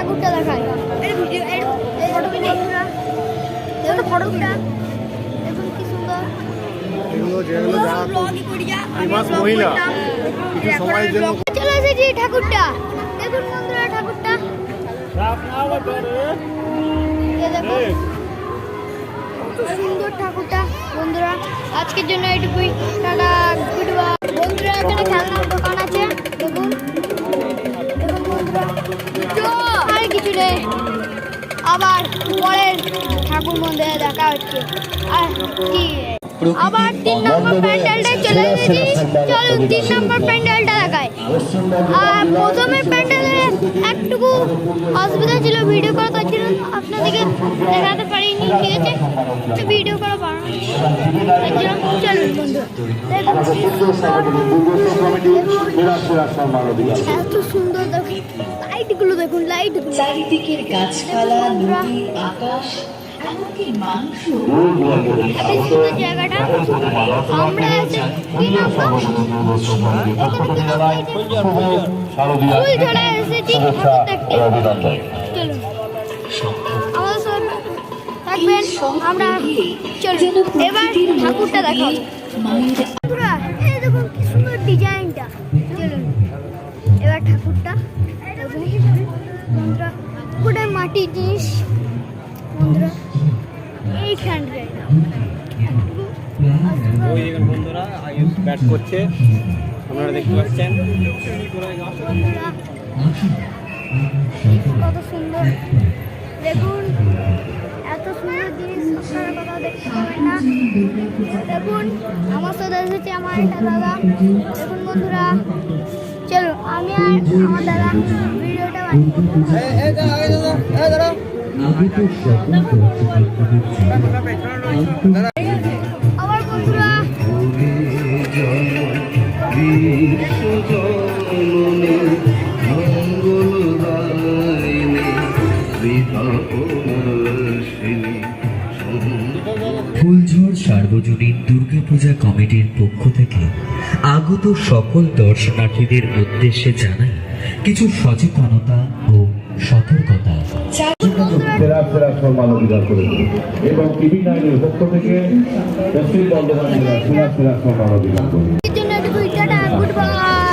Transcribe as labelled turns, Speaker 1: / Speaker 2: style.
Speaker 1: ঠাকুরটা দেখায়। ফটোটা দেখুন কি সুন্দর। চলে এসেছি ঠাকুরটা, দেখুন বন্ধুরা ঠাকুরটা। সুন্দর ঠাকুরটা বন্ধুরা। আজকের জন্য এইটুকুই, টাটা, গুড বাই। বন্ধুরা এখানে খেলনার দোকান আছে, দেখুন দেখুন বন্ধুরা। আর কিছু নেই, আবার পরের ঠাকুর মন্দিরে দেখা হচ্ছে। আর কি আবার 3 নম্বর প্যান্ডেলটাই চলে এসেছি। চলুন 3 নম্বর প্যান্ডেলটা দেখায়। আর প্রথমের প্যান্ডেলে একটুকু অসুবিধা ছিল, ভিডিও করা তার জন্য আপনাদেরকে দেখাতে পারিনি, ঠিক আছে? তো ভিডিও করা পারো তার জন্য। চলুন বন্ধু, এত সুন্দর দেখুন লাইটগুলো, দেখুন লাইটগুলো,
Speaker 2: চারিদিকের গাছপালা, নদী, আকাশ, এমনকি মাংস।
Speaker 1: জায়গাটা আমরা ফুল ধরে এসেছি দেখতে। চলুন আমাদের সঙ্গে থাকবেন, আমরা চলুন এবার ঠাকুরটা দেখাবো। বন্ধুরা এই দেখুন কি সুন্দর ডিজাইনটা। চলুন এবার ঠাকুরটা দেখুন বন্ধুরা, পুরো মাটির জিনিস বন্ধুরা। এইখানটায়
Speaker 3: ওই দেখুন বন্ধুরা, আয়ুষ ব্যাট করছে, আপনারা দেখতে পাচ্ছেন।
Speaker 1: কত সুন্দর দেখুন, এত সুন্দর জিনিস আপনারা কোথাও দেখতে পাবেন না। দেখুন আমার সাথে এসেছে আমার একটা দাদা, দেখুন বন্ধুরা। চলো আমি আর আমার দাদা ভিডিওটা আবার বন্ধুরা।
Speaker 4: ফুলঝড় সার্বজনীন দুর্গাপূজা কমিটির পক্ষ থেকে আগত সকল দর্শনার্থীদের উদ্দেশ্যে জানাই কিছু সচেতনতা ও সতর্কতা।
Speaker 5: সেরা সম্মান অধিকার করেছে এবং টিভি নাইনের পক্ষ থেকে পশ্চিম বর্ধমান জেলার সেরা সম্মান অধিকার করেছে।